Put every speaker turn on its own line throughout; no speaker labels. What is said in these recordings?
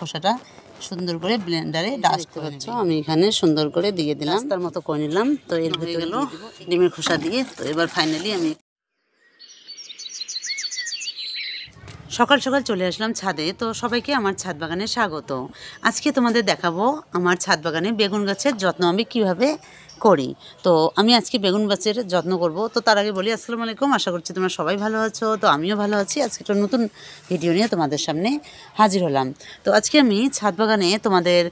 খোসাটা সুন্দর করে ব্লেন্ডারে ডাস্ট করে নেব। আমি এখানে সুন্দর করে দিয়ে দিলাম, তার মতো করে নিলাম। তো এর হয়ে গেল ডিমের খোসা দিয়ে। তো এবার ফাইনালি আমি সকাল সকাল চলে আসলাম ছাদে। তো সবাইকে আমার ছাদ বাগানে স্বাগত। আজকে তোমাদের দেখাবো আমার ছাদ বাগানে বেগুন গাছের যত্ন আমি কিভাবে করি। তো আমি আজকে বেগুন গাছের যত্ন করব। তো তার আগে বলি আসসালামু আলাইকুম, আশা করছি তোমরা সবাই ভালো আছো। তো আমিও ভালো আছি। আজকে একটা নতুন ভিডিও নিয়ে তোমাদের সামনে হাজির হলাম। তো আজকে আমি ছাদ বাগানে তোমাদের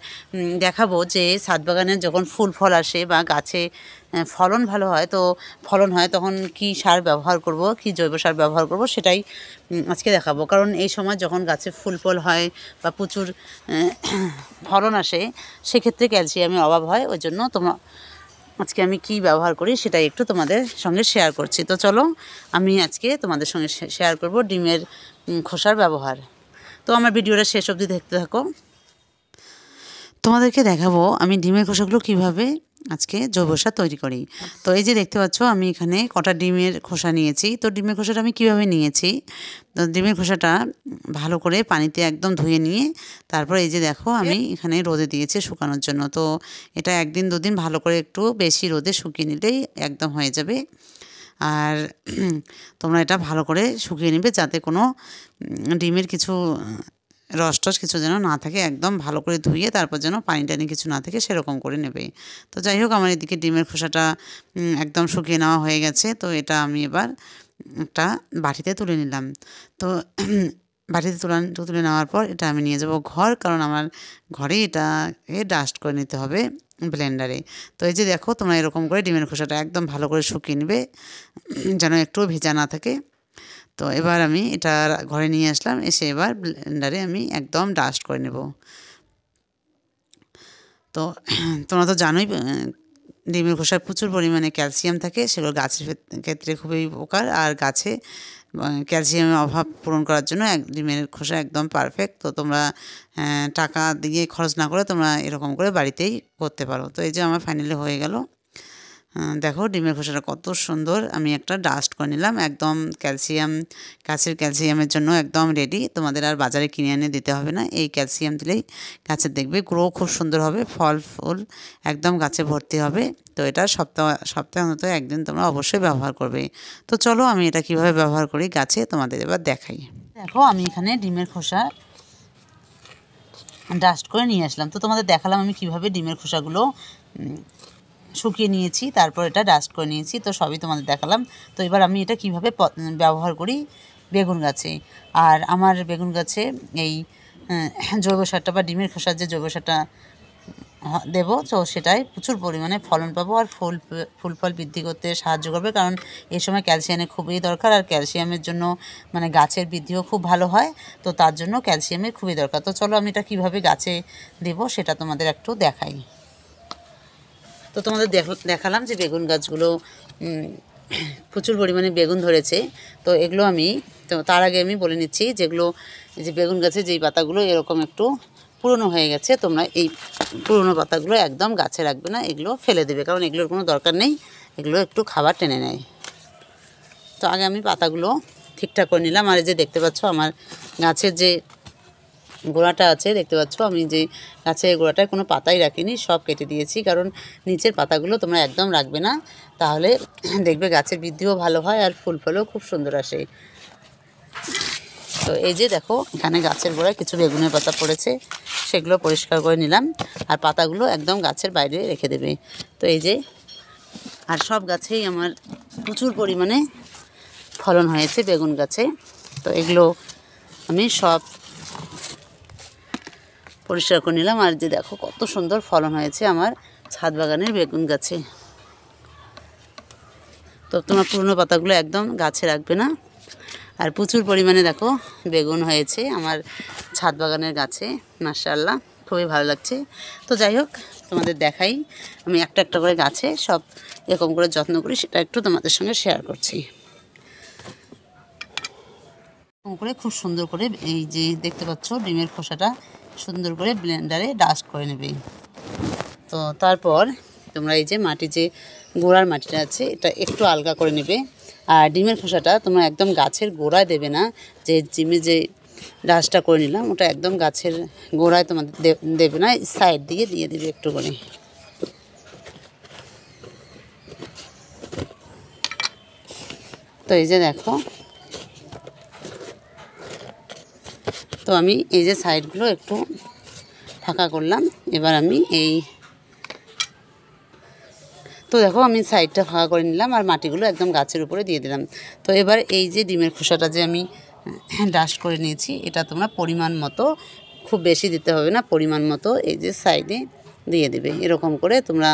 দেখাবো যে ছাদ বাগানে যখন ফুল ফল আসে বা গাছে ফলন ভালো হয়, তো ফলন হয় তখন কি সার ব্যবহার করব, কি জৈব সার ব্যবহার করব সেটাই আজকে দেখাবো। কারণ এই সময় যখন গাছে ফুল ফল হয় বা প্রচুর ফলন আসে, সেক্ষেত্রে ক্যালসিয়ামের অভাব হয়। ওই জন্য আজকে আমি কি ব্যবহার করি সেটাই একটু তোমাদের সঙ্গে শেয়ার করছি। তো চলো আমি আজকে তোমাদের সঙ্গে শেয়ার করব ডিমের খোসার ব্যবহার। তো আমার ভিডিওটা শেষ অবধি দেখতে থাকো। তোমাদেরকে দেখাবো আমি ডিমের খোসাগুলো কিভাবে আজকে জৈব সার তৈরি করি। তো এই যে দেখতে পাচ্ছ আমি এখানে কটা ডিমের খোসা নিয়েছি। তো ডিমের খোসাটা আমি কিভাবে নিয়েছি, তো ডিমের খোসাটা ভালো করে পানিতে একদম ধুয়ে নিয়ে তারপর এই যে দেখো আমি এখানে রোদে দিয়েছি শুকানোর জন্য। তো এটা একদিন দুদিন ভালো করে একটু বেশি রোদে শুকিয়ে নিলেই একদম হয়ে যাবে। আর তোমরা এটা ভালো করে শুকিয়ে নেবে যাতে কোনো ডিমের কিছু রস টস কিছু যেন না থাকে। একদম ভালো করে ধুয়ে তারপর যেন পানি টানি কিছু না থাকে সেরকম করে নেবে। তো যাই হোক আমার এদিকে ডিমের খোসাটা একদম শুকিয়ে নেওয়া হয়ে গেছে। তো এটা আমি এবার একটা বাটিতে তুলে নিলাম। তো বাটিতে তুলে নেওয়ার পর এটা আমি নিয়ে যাব ঘর, কারণ আমার ঘরে এটাকে ডাস্ট করে নিতে হবে ব্লেন্ডারে। তো এই যে দেখো তোমরা এরকম করে ডিমের খোসাটা একদম ভালো করে শুকিয়ে নেবে যেন একটু ভেজা না থাকে। তো এবার আমি এটা ঘরে নিয়ে আসলাম, এসে এবার ব্লেন্ডারে আমি একদম ডাস্ট করে নেব। তো তোমরা তো জানোই ডিমের খোসায় প্রচুর পরিমাণে ক্যালসিয়াম থাকে, সেগুলো গাছের ক্ষেত্রে খুবই উপকার। আর গাছে ক্যালসিয়ামের অভাব পূরণ করার জন্য ডিমের খোসা একদম পারফেক্ট। তো তোমরা টাকা দিয়ে খরচ না করে তোমরা এরকম করে বাড়িতেই করতে পারো। তো এই যে আমার ফাইনালি হয়ে গেল। দেখো ডিমের খোসাটা কত সুন্দর আমি একটা ডাস্ট করে নিলাম। একদম গাছের ক্যালসিয়ামের জন্য একদম রেডি। তোমাদের আর বাজারে কিনে এনে দিতে হবে না। এই ক্যালসিয়াম দিলেই গাছের দেখবে গ্রো খুব সুন্দর হবে, ফল ফুল একদম গাছে ভর্তি হবে। তো এটা সপ্তাহে অন্তত একদিন তোমরা অবশ্যই ব্যবহার করবে। তো চলো আমি এটা কিভাবে ব্যবহার করি গাছে তোমাদের এবার দেখাই। দেখো আমি এখানে ডিমের খোসা ডাস্ট করে নিয়ে আসলাম। তো তোমাদের দেখালাম আমি কিভাবে ডিমের খোসাগুলো শুকিয়ে নিয়েছি, তারপর এটা ডাস্ট করে নিয়েছি। তো সবই তোমাদের দেখালাম। তো এবার আমি এটা কিভাবে ব্যবহার করি বেগুন গাছে। আর আমার বেগুন গাছে এই জৈব সারটা বা ডিমের খোসার যে জৈব সারটা দেবো, তো সেটাই প্রচুর পরিমাণে ফলন পাবো আর ফুল ফল বৃদ্ধি করতে সাহায্য করবে। কারণ এই সময় ক্যালসিয়ামের খুবই দরকার, আর ক্যালসিয়ামের জন্য মানে গাছের বৃদ্ধিও খুব ভালো হয়। তো তার জন্য ক্যালসিয়ামের খুবই দরকার। তো চলো আমি এটা কীভাবে গাছে দেবো সেটা তোমাদের একটু দেখাই। তো তোমাদের দেখালাম যে বেগুন গাছগুলো প্রচুর পরিমাণে বেগুন ধরেছে। তো এগুলো তো তার আগে আমি বলে নিচ্ছি যেগুলো যে বেগুন গাছে যেই পাতাগুলো এরকম একটু পুরনো হয়ে গেছে, তোমরা এই পুরনো পাতাগুলো একদম গাছে রাখবে না, এগুলো ফেলে দেবে, কারণ এগুলোর কোনো দরকার নেই, এগুলো একটু খাবার টেনে নেয়। তো আগে আমি পাতাগুলো ঠিকঠাক করে নিলাম। আর এই যে দেখতে পাচ্ছ আমার গাছের যে গোড়াটা আছে, দেখতে পাচ্ছ আমি যে গাছের গোড়াটায় কোনো পাতাই রাখিনি, সব কেটে দিয়েছি। কারণ নিচের পাতাগুলো তোমরা একদম রাখবে না, তাহলে দেখবে গাছের বৃদ্ধিও ভালো হয় আর ফুল ফলও খুব সুন্দর আসে। তো এই যে দেখো এখানে গাছের গোড়ায় কিছু বেগুনের পাতা পড়েছে, সেগুলো পরিষ্কার করে নিলাম। আর পাতাগুলো একদম গাছের বাইরে রেখে দেবে। তো এই যে আর সব গাছেই আমার প্রচুর পরিমাণে ফলন হয়েছে বেগুন গাছে। তো এগুলো আমি সব পরিষ্কার করে নিলাম। আর যে দেখো কত সুন্দর ফলন হয়েছে আমার ছাদ বাগানের বেগুন গাছে। তো তোমার পুরনো পাতাগুলো একদম গাছে রাখবে না। আর প্রচুর পরিমাণে দেখো বেগুন হয়েছে আমার ছাদ বাগানের গাছে, মাশাআল্লাহ খুবই ভালো লাগছে। তো যাই হোক তোমাদের দেখাই আমি একটা একটা করে গাছে সব এরকম করে যত্ন করি, সেটা একটু তোমাদের সঙ্গে শেয়ার করছি। এরকম করে খুব সুন্দর করে এই যে দেখতে পাচ্ছ ডিমের খোসাটা সুন্দর করে ব্লেন্ডারে ডাস্ট করে নেবে। তো তারপর তোমরা এই যে যে গোড়ার মাটিটা আছে এটা একটু আলগা করে নেবে। আর ডিমের খোসাটা তোমরা একদম গাছের গোড়ায় দেবে না, যে ডিমে যে ডাস্টটা করে নিলাম। ওটা একদম গাছের গোড়ায় তোমাদের দেবে না, সাইড দিয়ে দিয়ে দেবে একটু করে। তো এই যে দেখো, তো আমি এই যে সাইডগুলো একটু ফাঁকা করলাম। এবার আমি তো দেখো আমি সাইডটা ফাঁকা করে নিলাম আর মাটিগুলো একদম গাছের উপরে দিয়ে দিলাম। তো এবার এই যে ডিমের খোসাটা যে আমি ডাস্ট করে নিয়েছি, এটা তোমরা পরিমাণ মতো, খুব বেশি দিতে হবে না, পরিমাণ মতো এই যে সাইডে দিয়ে দেবে। এরকম করে তোমরা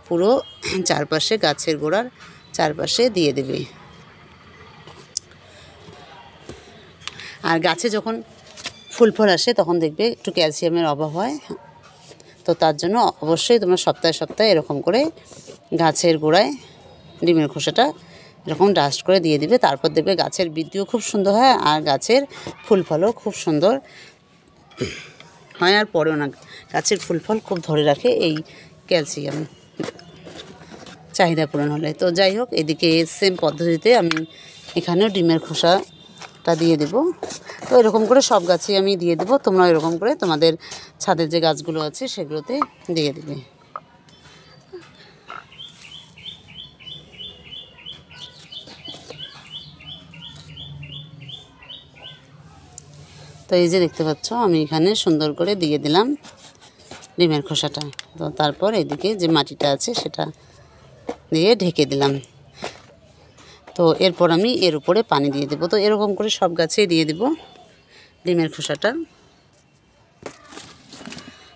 পুরো চারপাশে, গাছের গোড়ার চারপাশে দিয়ে দেবে। আর গাছে যখন ফুল ফল আসে তখন দেখবে একটু ক্যালসিয়ামের অভাব হয়। তো তার জন্য অবশ্যই তোমরা সপ্তাহে সপ্তাহে এরকম করে গাছের গোড়ায় ডিমের খোসাটা এরকম ডাস্ট করে দিয়ে দিবে। তারপর দেখবে গাছের বৃদ্ধিও খুব সুন্দর হয় আর গাছের ফুল ফলও খুব সুন্দর হয়। আর পরেও না, গাছের ফুল ফল খুব ধরে রাখে এই ক্যালসিয়াম চাহিদা পূরণ হলে। তো যাই হোক, এদিকে সেম পদ্ধতিতে আমি এখানেও ডিমের খোসাটা দিয়ে দেবো। তো এরকম করে সব গাছে আমি দিয়ে দেবো। তোমরা এরকম করে তোমাদের ছাদের যে গাছগুলো আছে সেগুলোতে দিয়ে দেবে। তো এই যে দেখতে পাচ্ছ আমি এখানে সুন্দর করে দিয়ে দিলাম ডিমের খোসাটা। তো তারপর এদিকে যে মাটিটা আছে সেটা দিয়ে ঢেকে দিলাম। তো এরপর আমি এর উপরে পানি দিয়ে দেবো। তো এরকম করে সব গাছেই দিয়ে দেব ডিমের খোসাটা।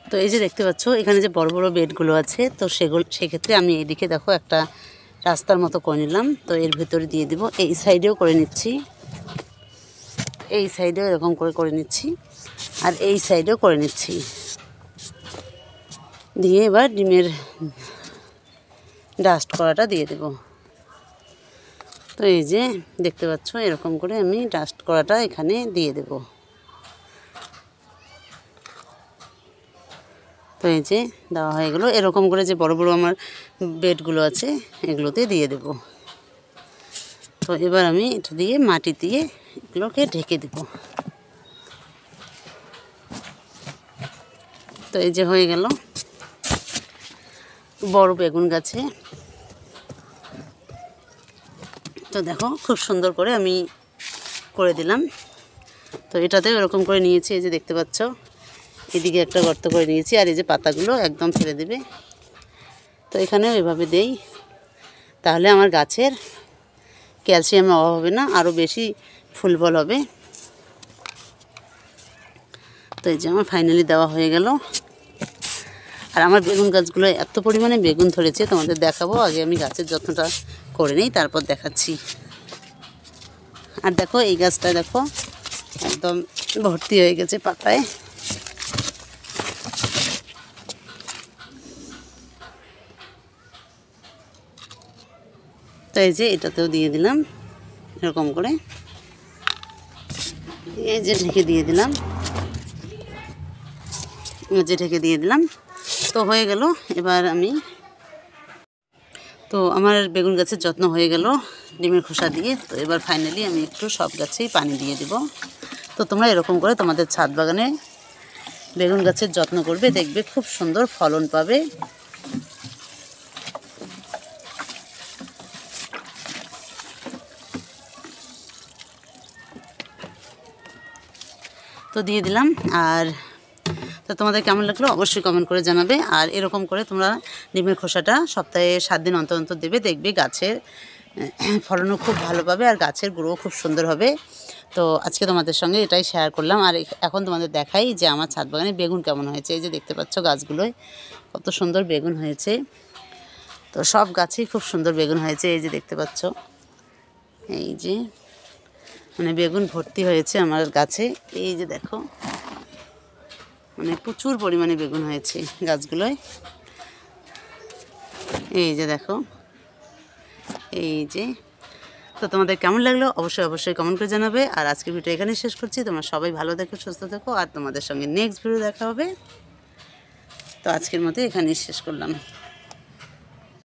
তো এই যে দেখতে পাচ্ছ এখানে যে বড় বড় বেডগুলো আছে, তো সেক্ষেত্রে আমি এদিকে দেখো একটা রাস্তার মতো করে নিলাম। তো এর ভিতরে দিয়ে দেব। এই সাইডেও করে নিচ্ছি, এই সাইডেও এরকম করে নিচ্ছি, আর এই সাইডেও করে নিচ্ছি। দিয়ে এবার ডিমের ডাস্ট করাটা দিয়ে দেব। তো এই যে দেখতে পাচ্ছ এরকম করে আমি ডাস্ট করাটা এখানে দিয়ে দেব। তো এই যে দেওয়া হয়ে গেলো। এরকম করে যে বড় বড় আমার বেডগুলো আছে এগুলোতে দিয়ে দেব। তো এবার আমি এটা দিয়ে মাটি দিয়ে এগুলোকে ঢেকে দেব। তো এই যে হয়ে গেল বড় বেগুন গাছে। তো দেখো খুব সুন্দর করে আমি করে দিলাম। তো এটাতেও এরকম করে নিয়েছি, এই যে দেখতে পাচ্ছ এদিকে একটা গর্ত করে নিয়েছি, আর এই যে পাতাগুলো একদম ফেলে দেবে। তো এখানেও এভাবে দেই, তাহলে আমার গাছের ক্যালসিয়ামের অভাব হবে না, আরও বেশি ফুল ফল হবে। তো এই যে আমার ফাইনালি দেওয়া হয়ে গেল। আর আমার বেগুন গাছগুলো এত পরিমাণে বেগুন ধরেছে তোমাদের দেখাবো। আগে আমি গাছের যত্নটা করে নিই, তারপর দেখাচ্ছি। আর দেখো এই গাছটা দেখো একদম ভর্তি হয়ে গেছে পাতায়। তো এই যে এটাতেও দিয়ে দিলাম এরকম করে, এই যে ঢেকে দিয়ে দিলাম, এই যে ঢেকে দিয়ে দিলাম। তো হয়ে গেল। এবার তো আমার বেগুন গাছের যত্ন হয়ে গেল ডিমের খোসা দিয়ে। তো এবার ফাইনালি আমি একটু সব গাছেই পানি দিয়ে দেব। তো তোমরা এরকম করে তোমাদের ছাদ বাগানে বেগুন গাছের যত্ন করবে, দেখবে খুব সুন্দর ফলন পাবে। তো দিয়ে দিলাম। আর তো তোমাদের কেমন লাগলো অবশ্যই কমেন্ট করে জানাবে। আর এরকম করে তোমরা ডিমের খোসাটা সপ্তাহে 7 দিন অন্তর অন্তর দেবে, দেখবে গাছের ফলনও খুব ভালো পাবে আর গাছের গ্রো খুব সুন্দর হবে। তো আজকে তোমাদের সঙ্গে এটাই শেয়ার করলাম। আর এখন তোমাদের দেখাই যে আমার ছাদ বাগানে বেগুন কেমন হয়েছে। এই যে দেখতে পাচ্ছ গাছগুলোয় কত সুন্দর বেগুন হয়েছে। তো সব গাছেই খুব সুন্দর বেগুন হয়েছে, এই যে দেখতে পাচ্ছ, এই যে মানে বেগুন ভর্তি হয়েছে আমার গাছে। এই যে দেখো মানে প্রচুর পরিমাণে বেগুন হয়েছে গাছগুলোয়। এই যে দেখো, এই যে। তো তোমাদের কেমন লাগলো অবশ্যই কমেন্ট করে জানাবে। আর আজকের ভিডিও এখানেই শেষ করছি। তোমরা সবাই ভালো থেকো, সুস্থ থেকো, আর তোমাদের সঙ্গে নেক্সট ভিডিও দেখা হবে। তো আজকের মতো এখানেই শেষ করলাম।